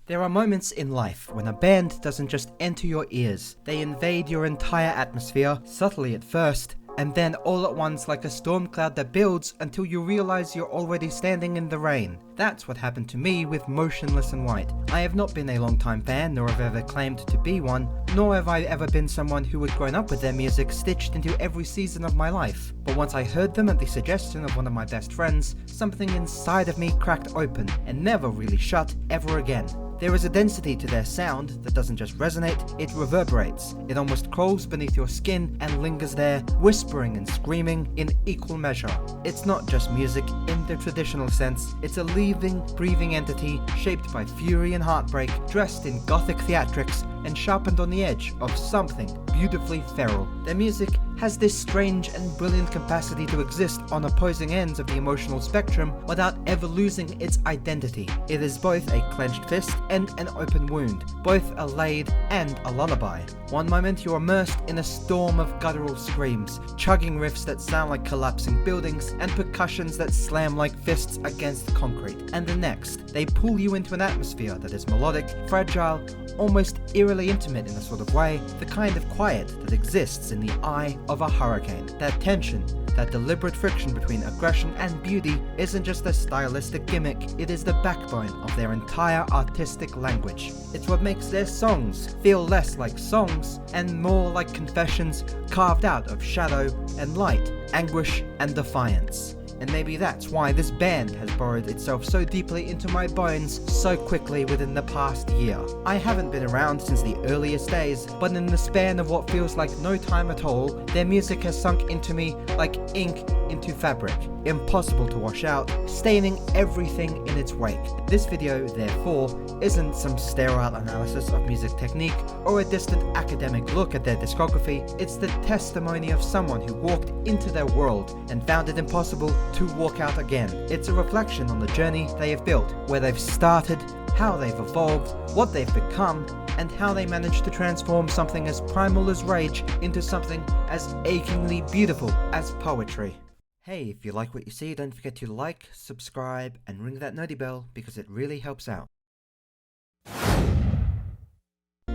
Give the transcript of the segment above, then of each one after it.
There are moments in life when a band doesn't just enter your ears, they invade your entire atmosphere, subtly at first, and then all at once like a storm cloud that builds until you realize you're already standing in the rain. That's what happened to me with Motionless in White. I have not been a long-time fan, nor have ever claimed to be one, nor have I ever been someone who had grown up with their music stitched into every season of my life. But once I heard them at the suggestion of one of my best friends, something inside of me cracked open and never really shut ever again. There is a density to their sound that doesn't just resonate, it reverberates. It almost crawls beneath your skin and lingers there, whispering and screaming in equal measure. It's not just music in the traditional sense, it's a living, breathing entity shaped by fury and heartbreak, dressed in gothic theatrics and sharpened on the edge of something beautifully feral. Their music has this strange and brilliant capacity to exist on opposing ends of the emotional spectrum without ever losing its identity. It is both a clenched fist and an open wound, both a laid and a lullaby. One moment you're immersed in a storm of guttural screams, chugging riffs that sound like collapsing buildings, and percussions that slam like fists against concrete. And the next, they pull you into an atmosphere that is melodic, fragile, almost eerily intimate in a sort of way, the kind of quiet that exists in the eye of a hurricane. That tension, that deliberate friction between aggression and beauty isn't just a stylistic gimmick, it is the backbone of their entire artistic language. It's what makes their songs feel less like songs and more like confessions carved out of shadow and light, anguish and defiance. And maybe that's why this band has burrowed itself so deeply into my bones so quickly within the past year. I haven't been around since the earliest days, but in the span of what feels like no time at all, their music has sunk into me like ink into fabric, impossible to wash out, staining everything in its wake. This video, therefore, isn't some sterile analysis of music technique or a distant academic look at their discography, it's the testimony of someone who walked into their world and found it impossible to walk out again. It's a reflection on the journey they have built, where they've started, how they've evolved, what they've become, and how they managed to transform something as primal as rage into something as achingly beautiful as poetry. Hey, if you like what you see, don't forget to like, subscribe, and ring that noti bell because it really helps out.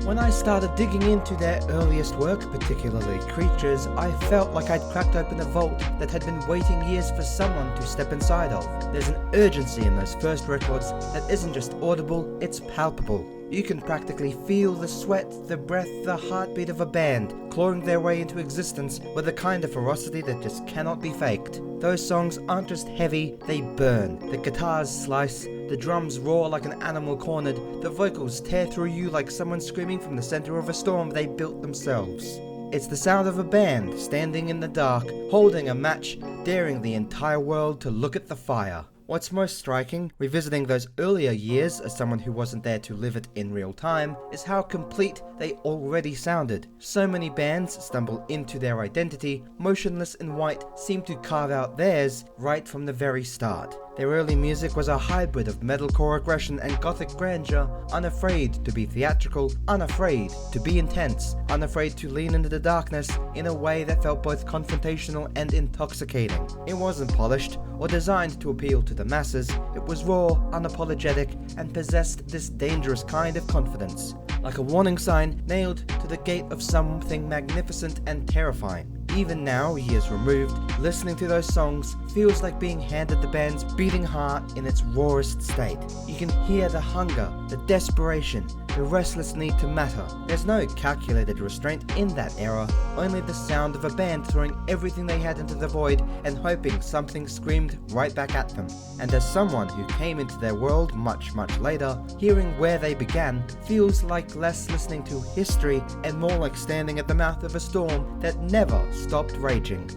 When I started digging into their earliest work, particularly Creatures, I felt like I'd cracked open a vault that had been waiting years for someone to step inside of. There's an urgency in those first records that isn't just audible, it's palpable. You can practically feel the sweat, the breath, the heartbeat of a band clawing their way into existence with a kind of ferocity that just cannot be faked. Those songs aren't just heavy, they burn. The guitars slice, the drums roar like an animal cornered, the vocals tear through you like someone screaming from the center of a storm they built themselves. It's the sound of a band standing in the dark, holding a match, daring the entire world to look at the fire. What's most striking, revisiting those earlier years as someone who wasn't there to live it in real time, is how complete they already sounded. So many bands stumble into their identity, Motionless in White seemed to carve out theirs right from the very start. Their early music was a hybrid of metalcore aggression and gothic grandeur, unafraid to be theatrical, unafraid to be intense, unafraid to lean into the darkness in a way that felt both confrontational and intoxicating. It wasn't polished or designed to appeal to the masses, it was raw, unapologetic, and possessed this dangerous kind of confidence, like a warning sign nailed to the gate of something magnificent and terrifying. Even now, years removed, listening to those songs feels like being handed the band's beating heart in its rawest state. You can hear the hunger, the desperation, the restless need to matter. There's no calculated restraint in that era, only the sound of a band throwing everything they had into the void and hoping something screamed right back at them. And as someone who came into their world much later, hearing where they began feels like less listening to history and more like standing at the mouth of a storm that never stopped raging.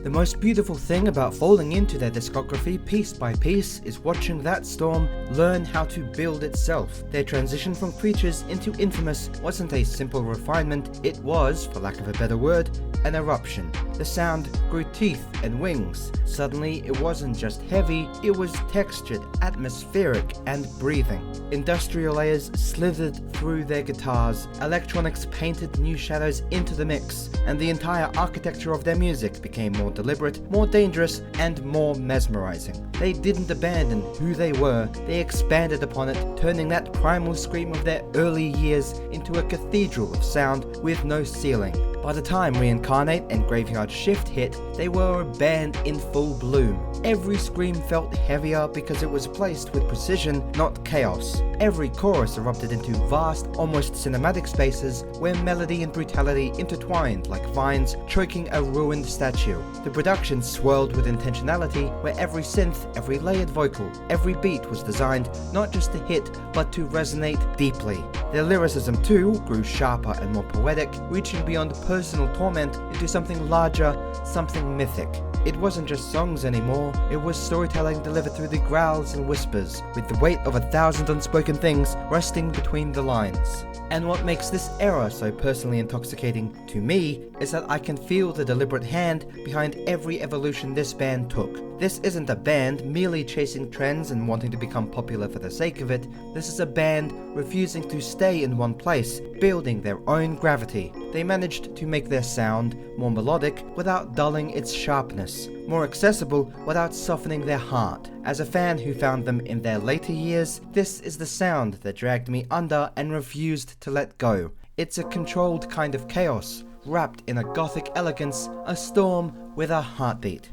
The most beautiful thing about falling into their discography piece by piece is watching that storm learn how to build itself. Their transition from Creatures into Infamous wasn't a simple refinement, it was, for lack of a better word, an eruption. The sound grew teeth and wings. Suddenly, it wasn't just heavy, it was textured, atmospheric, and breathing. Industrial layers slithered through their guitars, electronics painted new shadows into the mix, and the entire architecture of their music became more deliberate, more dangerous, and more mesmerizing. They didn't abandon who they were, they expanded upon it, turning that primal scream of their early years into a cathedral of sound with no ceiling. By the time Reincarnate and Graveyard Shift hit, they were a band in full bloom. Every scream felt heavier because it was placed with precision, not chaos. Every chorus erupted into vast, almost cinematic spaces where melody and brutality intertwined like vines choking a ruined statue. The production swirled with intentionality where every synth, every layered vocal, every beat was designed not just to hit but to resonate deeply. Their lyricism too grew sharper and more poetic, reaching beyond personal torment into something larger, something mythic. It wasn't just songs anymore, it was storytelling delivered through the growls and whispers, with the weight of 1,000 unspoken things resting between the lines. And what makes this era so personally intoxicating to me is that I can feel the deliberate hand behind every evolution this band took. This isn't a band merely chasing trends and wanting to become popular for the sake of it. This is a band refusing to stay in one place, building their own gravity. They managed to make their sound more melodic without dulling its sharpness, more accessible without softening their heart. As a fan who found them in their later years, this is the sound that dragged me under and refused to let go. It's a controlled kind of chaos, wrapped in a gothic elegance, a storm with a heartbeat.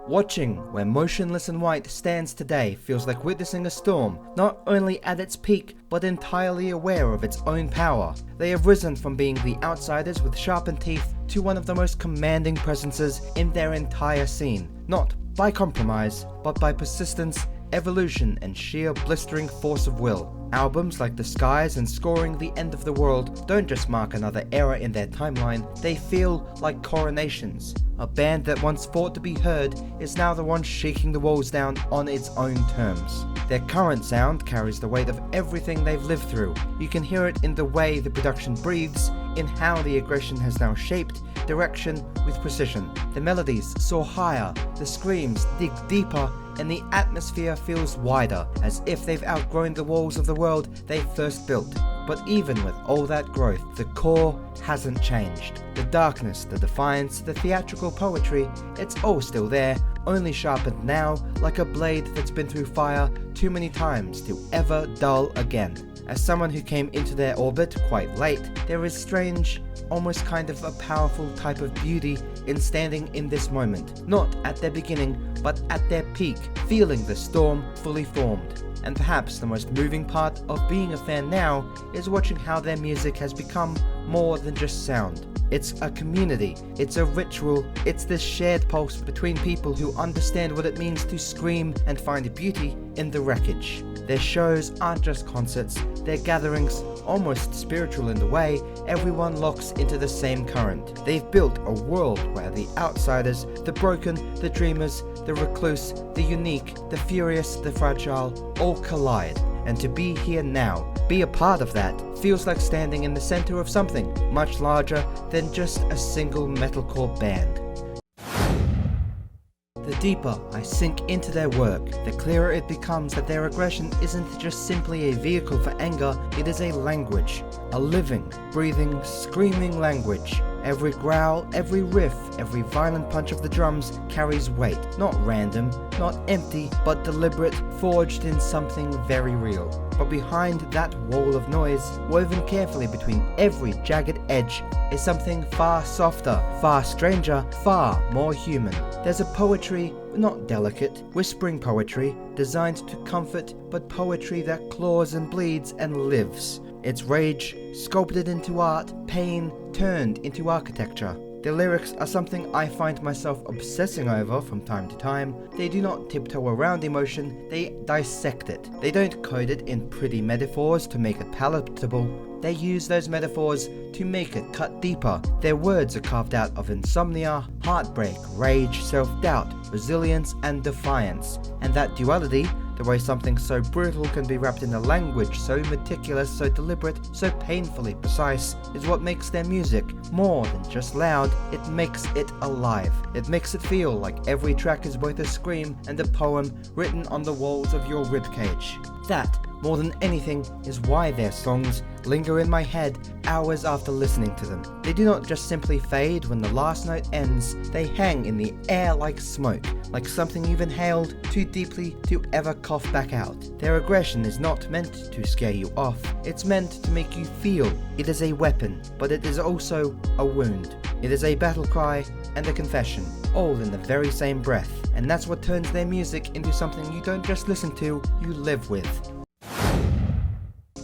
Watching where Motionless in White stands today feels like witnessing a storm, not only at its peak, but entirely aware of its own power. They have risen from being the outsiders with sharpened teeth to one of the most commanding presences in their entire scene, not by compromise, but by persistence, evolution, and sheer blistering force of will. Albums like The Skies and Scoring the End of the World don't just mark another era in their timeline, they feel like coronations. A band that once fought to be heard is now the one shaking the walls down on its own terms. Their current sound carries the weight of everything they've lived through. You can hear it in the way the production breathes, in how the aggression has now shaped direction with precision. The melodies soar higher, the screams dig deeper, and the atmosphere feels wider, as if they've outgrown the walls of the world they first built. But even with all that growth, the core hasn't changed. The darkness, the defiance, the theatrical poetry, it's all still there, only sharpened now like a blade that's been through fire too many times to ever dull again. As someone who came into their orbit quite late, there is strange, almost kind of a powerful type of beauty in standing in this moment, not at their beginning, but at their peak, feeling the storm fully formed. And perhaps the most moving part of being a fan now is watching how their music has become more than just sound. It's a community, it's a ritual, it's this shared pulse between people who understand what it means to scream and find beauty in the wreckage. Their shows aren't just concerts, they're gatherings, almost spiritual in the way everyone locks into the same current. They've built a world where the outsiders, the broken, the dreamers, the recluse, the unique, the furious, the fragile, all collide. And to be here now, be a part of that, feels like standing in the center of something much larger than just a single metalcore band. The deeper I sink into their work, the clearer it becomes that their aggression isn't just simply a vehicle for anger, it is a language. A living, breathing, screaming language. Every growl, every riff, every violent punch of the drums carries weight. Not random, not empty, but deliberate, forged in something very real. But behind that wall of noise, woven carefully between every jagged edge, is something far softer, far stranger, far more human. There's a poetry, not delicate, whispering poetry, designed to comfort, but poetry that claws and bleeds and lives. It's rage, sculpted into art, pain, turned into architecture. The lyrics are something I find myself obsessing over from time to time. They do not tiptoe around emotion, they dissect it. They don't code it in pretty metaphors to make it palatable. They use those metaphors to make it cut deeper. Their words are carved out of insomnia, heartbreak, rage, self-doubt, resilience, and defiance. And that duality, the way something so brutal can be wrapped in a language so meticulous, so deliberate, so painfully precise, is what makes their music more than just loud. It makes it alive. It makes it feel like every track is both a scream and a poem written on the walls of your ribcage. That more than anything is why their songs linger in my head hours after listening to them. They do not just simply fade when the last note ends, they hang in the air like smoke, like something you've inhaled too deeply to ever cough back out. Their aggression is not meant to scare you off, it's meant to make you feel. It is a weapon, but it is also a wound. It is a battle cry and a confession, all in the very same breath, and that's what turns their music into something you don't just listen to, you live with.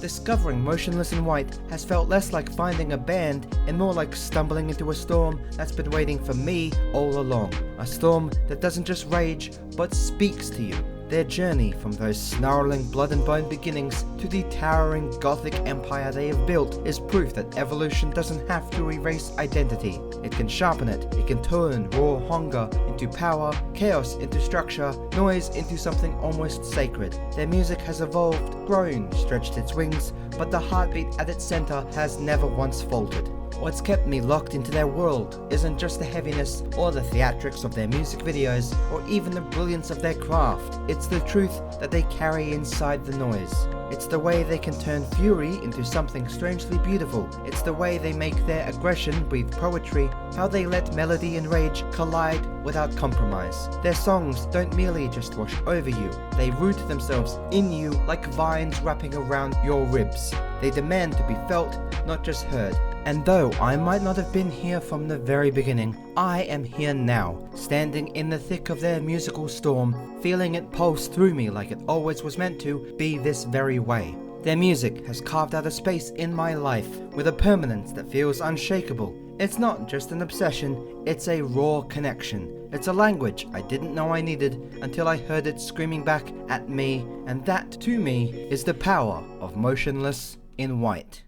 Discovering Motionless in White has felt less like finding a band and more like stumbling into a storm that's been waiting for me all along. A storm that doesn't just rage, but speaks to you. Their journey from those snarling blood and bone beginnings to the towering gothic empire they have built is proof that evolution doesn't have to erase identity. It can sharpen it, it can turn raw hunger into power, chaos into structure, noise into something almost sacred. Their music has evolved, grown, stretched its wings, but the heartbeat at its center has never once faltered. What's kept me locked into their world isn't just the heaviness or the theatrics of their music videos or even the brilliance of their craft. It's the truth that they carry inside the noise. It's the way they can turn fury into something strangely beautiful. It's the way they make their aggression breathe poetry, how they let melody and rage collide without compromise. Their songs don't merely just wash over you, they root themselves in you like vines wrapping around your ribs. They demand to be felt, not just heard. And though I might not have been here from the very beginning, I am here now, standing in the thick of their musical storm, feeling it pulse through me like it always was meant to be this very way. Their music has carved out a space in my life with a permanence that feels unshakable. It's not just an obsession, it's a raw connection. It's a language I didn't know I needed until I heard it screaming back at me, and that, to me, is the power of Motionless in White.